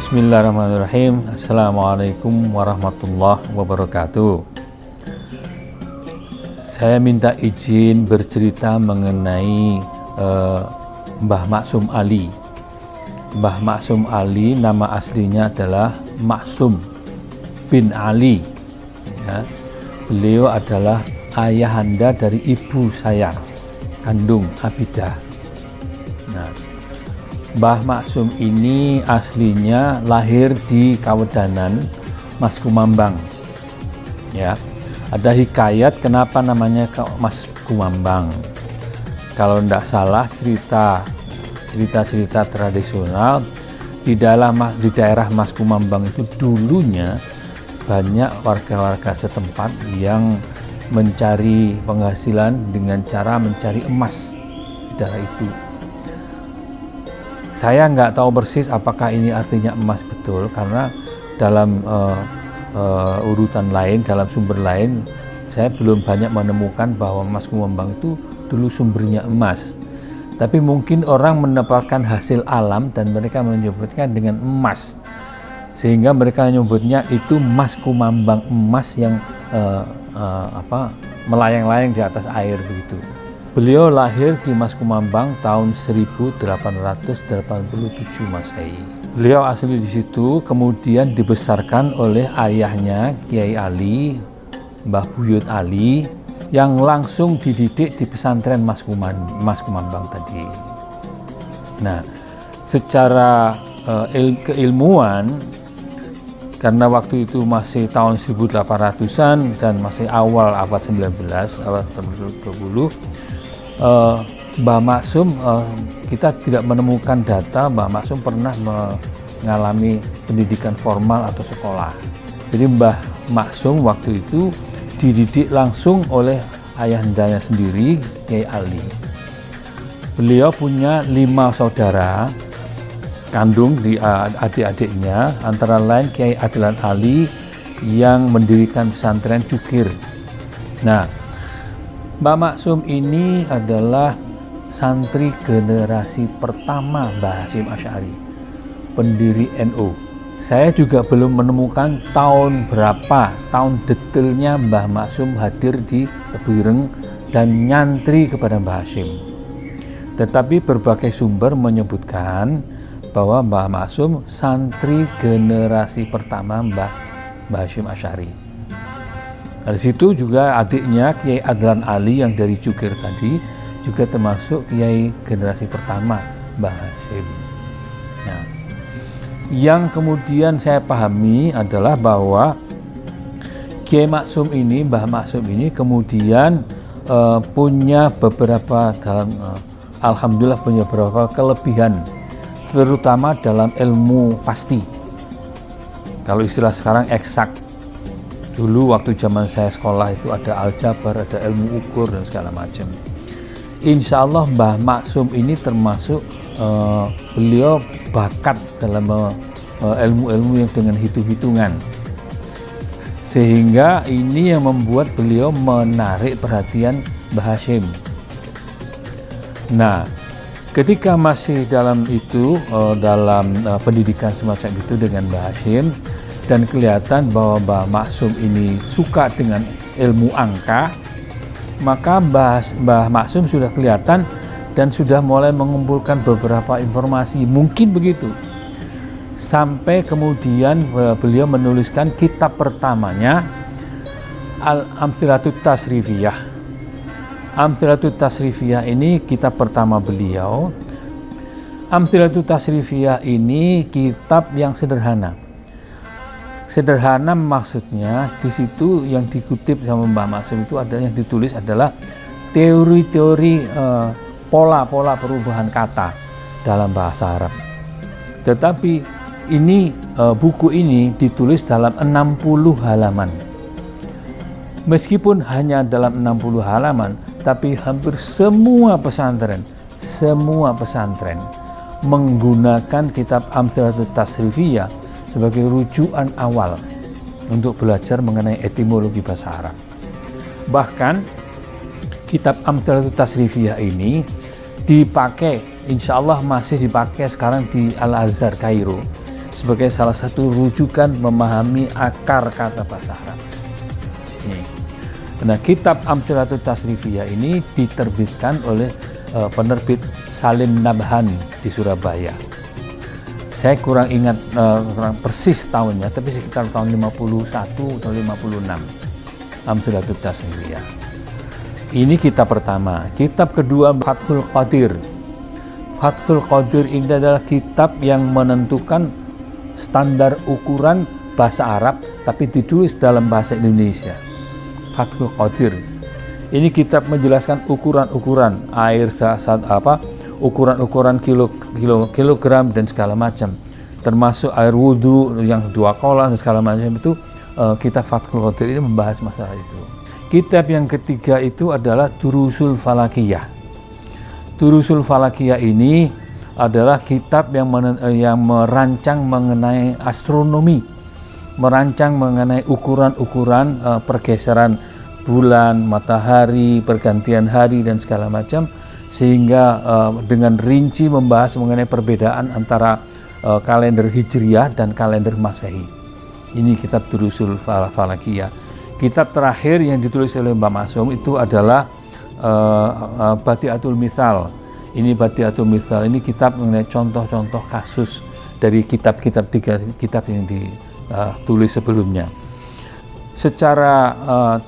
Bismillahirrahmanirrahim. Assalamualaikum warahmatullahi wabarakatuh. Saya minta izin bercerita mengenai Mbah Maksum Ali. Mbah Maksum Ali nama aslinya adalah Maksum bin Ali. Ya. Beliau adalah ayahanda dari ibu saya kandung Abidah. Nah, Mbah Maksum ini aslinya lahir di Kawedanan, Mas Kumambang. Ya, ada hikayat kenapa namanya Mas Kumambang. Kalau tidak salah cerita tradisional di daerah Mas Kumambang itu dulunya banyak warga-warga setempat yang mencari penghasilan dengan cara mencari emas di daerah itu. Saya nggak tahu persis apakah ini artinya emas betul, karena dalam urutan lain, dalam sumber lain, saya belum banyak menemukan bahwa Mas Kumambang itu dulu sumbernya emas. Tapi mungkin orang mendapatkan hasil alam dan mereka menyebutkan dengan emas, sehingga mereka menyebutnya itu Mas Kumambang, emas yang melayang-layang di atas air begitu. Beliau lahir di Mas Kumambang tahun 1887 Masehi. Beliau asli di situ, kemudian dibesarkan oleh ayahnya Kiai Ali, Mbah Buyut Ali, yang langsung dididik di pesantren Mas Kumambang tadi. Nah, secara keilmuan, karena waktu itu masih tahun 1800-an dan masih awal abad 19, abad 20, Mbah Maksum, kita tidak menemukan data Mbah Maksum pernah mengalami pendidikan formal atau sekolah. Jadi Mbah Maksum waktu itu dididik langsung oleh ayahandanya sendiri, Kiai Ali. Beliau punya 5 saudara kandung di adik-adiknya, antara lain Kiai Adlan Ali yang mendirikan pesantren Cukir. Nah, Mbah Maksum ini adalah santri generasi pertama Mbah Hasyim Asy'ari, pendiri NU. Saya juga belum menemukan tahun berapa, tahun detailnya Mbah Maksum hadir di Tebireng dan nyantri kepada Mbah Hasyim. Tetapi berbagai sumber menyebutkan bahwa Mbah Maksum santri generasi pertama Mbah Hasyim Asy'ari. Dari situ juga adiknya Kiai Adlan Ali yang dari Cukir tadi juga termasuk Kiai generasi pertama Mbah Hasyim. Nah, yang kemudian saya pahami adalah bahwa Kiai Maksum ini, Mbah Maksum ini kemudian punya beberapa alhamdulillah punya beberapa kelebihan, terutama dalam ilmu pasti. Kalau istilah sekarang eksak. Dulu waktu zaman saya sekolah itu ada aljabar, ada ilmu ukur dan segala macam. Insya Allah Mbah Maksum ini termasuk beliau bakat dalam ilmu-ilmu yang dengan hitung-hitungan. Sehingga ini yang membuat beliau menarik perhatian Mbah Hasyim. Nah, ketika masih dalam itu, dalam pendidikan semacam itu dengan Mbah Hasyim, dan kelihatan bahwa Mbah Maksum ini suka dengan ilmu angka, maka Mbah Maksum sudah kelihatan dan sudah mulai mengumpulkan beberapa informasi, mungkin begitu. Sampai kemudian beliau menuliskan kitab pertamanya, Al-Amthilatut Tasrifiyah. Amthilatut Tasrifiyah ini kitab pertama beliau. Amthilatut Tasrifiyah ini kitab yang sederhana. Sederhana maksudnya di situ yang dikutip sama Mbah Maksum itu ada yang ditulis adalah teori-teori pola-pola perubahan kata dalam bahasa Arab. Tetapi ini buku ini ditulis dalam 60 halaman. Meskipun hanya dalam 60 halaman, tapi hampir semua pesantren menggunakan kitab Amthilatut Tasrifiyah sebagai rujukan awal untuk belajar mengenai etimologi bahasa Arab. Bahkan kitab Amthilatut Tasrifiyah ini dipakai, insya Allah masih dipakai sekarang di Al-Azhar Kairo sebagai salah satu rujukan memahami akar kata bahasa Arab. Nah, kitab Amthilatut Tasrifiyah ini diterbitkan oleh penerbit Salim Nabhan di Surabaya. Saya kurang ingat kurang persis tahunnya, tapi sekitar tahun 51 atau 56. Amthilatut Tasrifiyah. Ini kitab pertama. Kitab kedua, Fathul Qadir. Fathul Qadir ini adalah kitab yang menentukan standar ukuran bahasa Arab, tapi ditulis dalam bahasa Indonesia. Fathul Qadir. Ini kitab menjelaskan ukuran-ukuran air, ukuran-ukuran kilogram dan segala macam, termasuk air wudhu yang 2 kolam dan segala macam itu. Kitab Fathul Qadir ini membahas masalah itu. Kitab yang ketiga itu adalah Durusul Falakiyah. Durusul Falakiyah ini adalah kitab yang merancang mengenai astronomi, merancang mengenai ukuran-ukuran pergeseran bulan, matahari, pergantian hari dan segala macam, sehingga dengan rinci membahas mengenai perbedaan antara kalender Hijriyah dan kalender Masehi. Ini kitab Durusul Falakiyah. Kitab terakhir yang ditulis oleh Mbah Maksum itu adalah Badi'atul Mithal. Ini Badi'atul Mithal, ini kitab mengenai contoh-contoh kasus dari kitab-kitab 3 kitab yang ditulis sebelumnya. Secara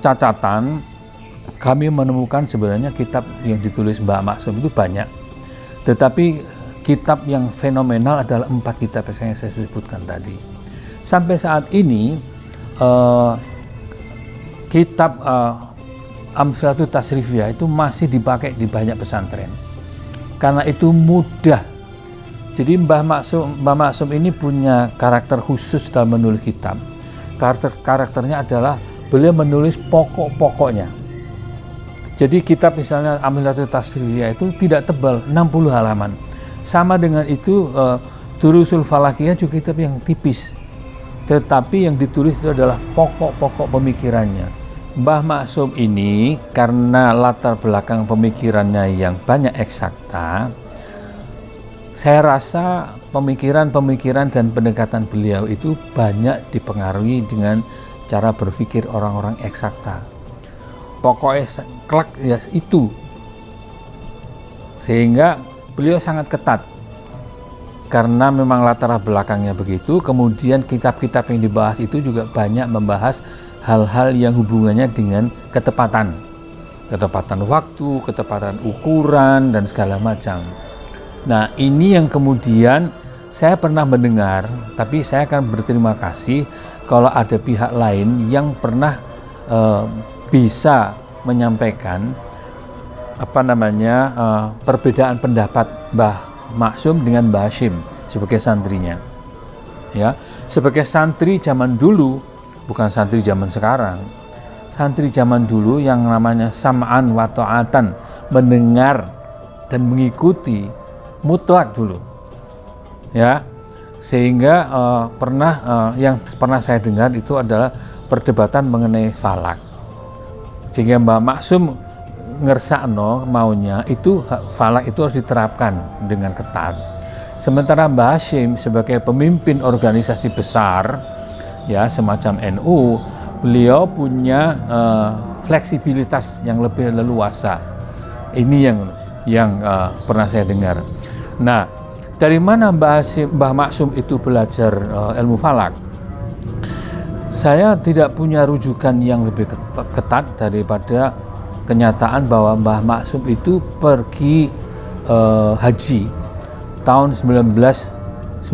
catatan, kami menemukan sebenarnya kitab yang ditulis Mbah Maksum itu banyak, tetapi kitab yang fenomenal adalah 4 kitab yang saya sebutkan tadi. Sampai saat ini kitab Amthilatut Tasrifiyah itu masih dipakai di banyak pesantren karena itu mudah. Jadi Mbah Maksum ini punya karakter khusus dalam menulis kitab. Karakternya adalah beliau menulis pokok-pokoknya. Jadi kitab misalnya Amthilatut Tasrifiyah itu tidak tebal, 60 halaman. Sama dengan itu Durusul Falakiyah juga kitab yang tipis, tetapi yang ditulis itu adalah pokok-pokok pemikirannya. Mbah Maksum ini karena latar belakang pemikirannya yang banyak eksakta, saya rasa pemikiran-pemikiran dan pendekatan beliau itu banyak dipengaruhi dengan cara berpikir orang-orang eksakta. Pokoknya klak ya itu, sehingga beliau sangat ketat. Karena memang latar belakangnya begitu, kemudian kitab-kitab yang dibahas itu juga banyak membahas hal-hal yang hubungannya dengan ketepatan waktu, ketepatan ukuran, dan segala macam. Nah, ini yang kemudian saya pernah mendengar, tapi saya akan berterima kasih kalau ada pihak lain yang pernah bisa menyampaikan perbedaan pendapat Mbah Maksum dengan Mbah Hashim sebagai santrinya. Ya, sebagai santri zaman dulu, bukan santri zaman sekarang. Santri zaman dulu yang namanya sam'an wa ta'atan, mendengar dan mengikuti mutlak dulu. Ya, sehingga yang pernah saya dengar itu adalah perdebatan mengenai falak. Sehingga Mbah Maksum ngersakno maunya itu falak itu harus diterapkan dengan ketat. Sementara Mbah Hashim sebagai pemimpin organisasi besar ya semacam NU, beliau punya fleksibilitas yang lebih leluasa. Ini yang pernah saya dengar. Nah, dari mana Mbah Maksum itu belajar ilmu falak? Saya tidak punya rujukan yang lebih ketat daripada kenyataan bahwa Mbah Maksum itu pergi haji tahun 1919.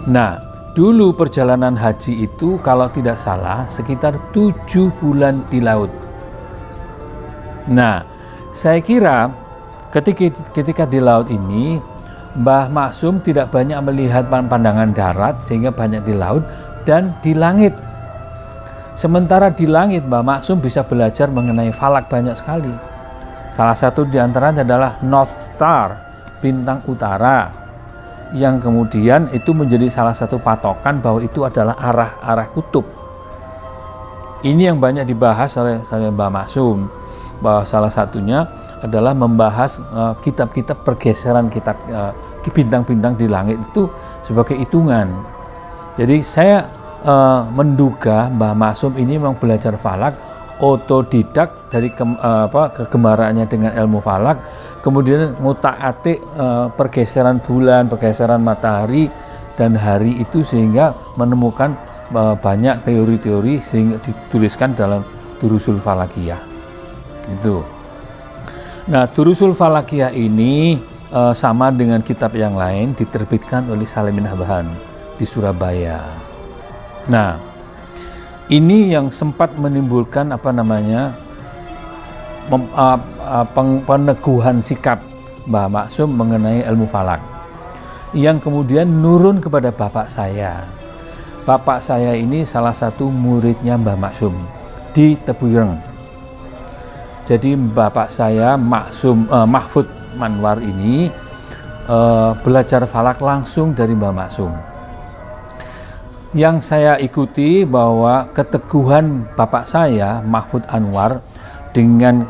Nah, dulu perjalanan haji itu kalau tidak salah sekitar 7 bulan di laut. Nah, saya kira ketika di laut ini Mbah Maksum tidak banyak melihat pandangan darat sehingga banyak di laut dan di langit. Sementara di langit Mbah Maksum bisa belajar mengenai falak banyak sekali. Salah satu di antaranya adalah North Star, bintang utara, yang kemudian itu menjadi salah satu patokan bahwa itu adalah arah kutub. Ini yang banyak dibahas oleh Mbah Maksum, bahwa salah satunya adalah membahas kitab-kitab pergeseran bintang-bintang di langit itu sebagai hitungan. Jadi saya menduga Mbah Maksum ini memang belajar falak otodidak dari kegemarannya dengan ilmu falak, kemudian ngutak-atik pergeseran bulan, pergeseran matahari dan hari itu sehingga menemukan banyak teori-teori sehingga dituliskan dalam Durusul Falakiyah itu. Nah, Durusul Falakiyah ini sama dengan kitab yang lain diterbitkan oleh Salimin Habbahan di Surabaya. Nah, ini yang sempat menimbulkan peneguhan sikap Mbah Maksum mengenai ilmu falak, yang kemudian nurun kepada bapak saya. Bapak saya ini salah satu muridnya Mbah Maksum di Tebuireng. Jadi bapak saya Mahfud Manwar ini belajar falak langsung dari Mbah Maksum. Yang saya ikuti bahwa keteguhan bapak saya Mahfud Anwar dengan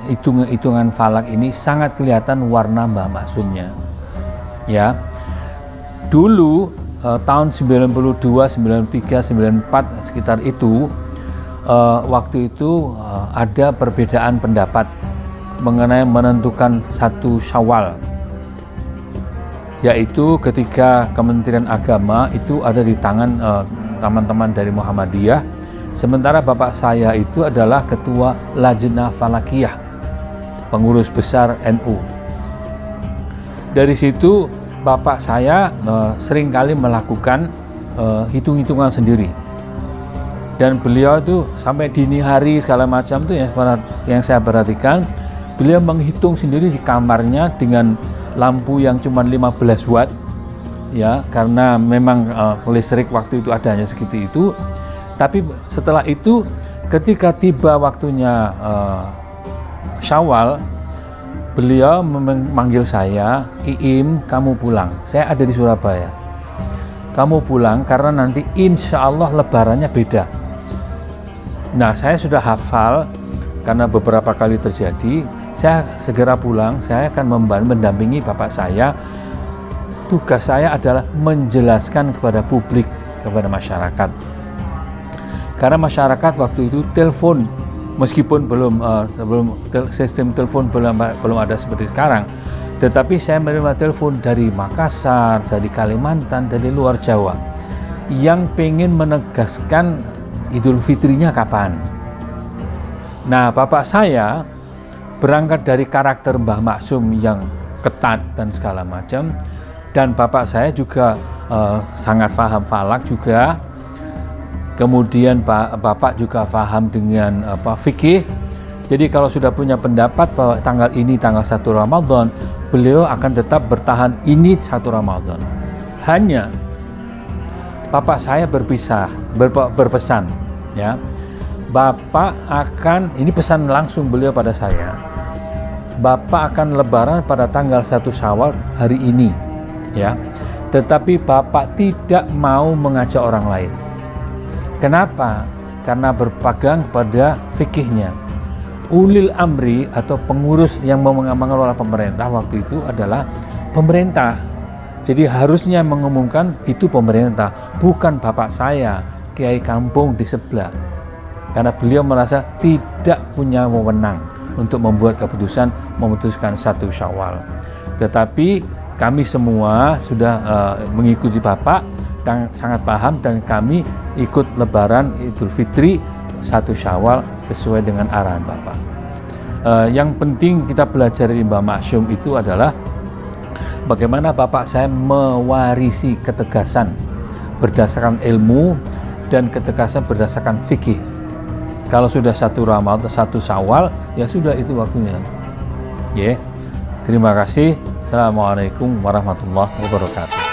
hitungan falak ini sangat kelihatan warna Mbah Maksumnya. Ya, dulu tahun 92, 93, 94 sekitar itu, waktu itu ada perbedaan pendapat mengenai menentukan 1 Syawal, yaitu ketika Kementerian Agama itu ada di tangan teman-teman dari Muhammadiyah, sementara bapak saya itu adalah ketua Lajnah Falakiyah, pengurus besar NU. Dari situ bapak saya seringkali melakukan hitung-hitungan sendiri, dan beliau itu sampai dini hari segala macam tuh ya, yang saya perhatikan beliau menghitung sendiri di kamarnya dengan lampu yang cuma 15 watt ya, karena memang listrik waktu itu adanya segitu itu. Tapi setelah itu ketika tiba waktunya Syawal, beliau memanggil saya, "Iim, kamu pulang, saya ada di Surabaya, kamu pulang karena nanti insya Allah lebarannya beda." Nah, saya sudah hafal karena beberapa kali terjadi. Saya segera pulang, saya akan mendampingi bapak saya. Tugas saya adalah menjelaskan kepada publik, kepada masyarakat. Karena masyarakat waktu itu telepon, meskipun sistem telepon belum ada seperti sekarang, tetapi saya menerima telepon dari Makassar, dari Kalimantan, dari luar Jawa, yang pengen menegaskan Idul Fitrinya kapan. Nah, bapak saya berangkat dari karakter Mbah Maksum yang ketat dan segala macam, dan bapak saya juga sangat paham falak juga. Kemudian bapak juga paham dengan fikih. Jadi kalau sudah punya pendapat bahwa tanggal ini tanggal 1 Ramadan, beliau akan tetap bertahan ini 1 Ramadan. Hanya bapak saya berpesan ya, bapak akan, ini pesan langsung beliau pada saya, bapak akan lebaran pada tanggal 1 Syawal hari ini ya, tetapi bapak tidak mau mengajak orang lain. Kenapa? Karena berpegang pada fikihnya. Ulil amri atau pengurus yang mengamankan oleh pemerintah waktu itu adalah pemerintah. Jadi harusnya mengumumkan itu pemerintah, bukan bapak saya, kiai kampung di sebelah. Karena beliau merasa tidak punya wewenang untuk membuat keputusan memutuskan 1 Syawal. Tetapi kami semua sudah mengikuti bapak dan sangat paham, dan kami ikut lebaran Idul Fitri 1 Syawal sesuai dengan arahan bapak. Yang penting kita belajar dari Mbah Maksum itu adalah bagaimana bapak saya mewarisi ketegasan berdasarkan ilmu dan ketegasan berdasarkan fikih. Kalau sudah 1 Ramadan, 1 Syawal, ya sudah itu waktunya. Terima kasih. Assalamualaikum warahmatullahi wabarakatuh.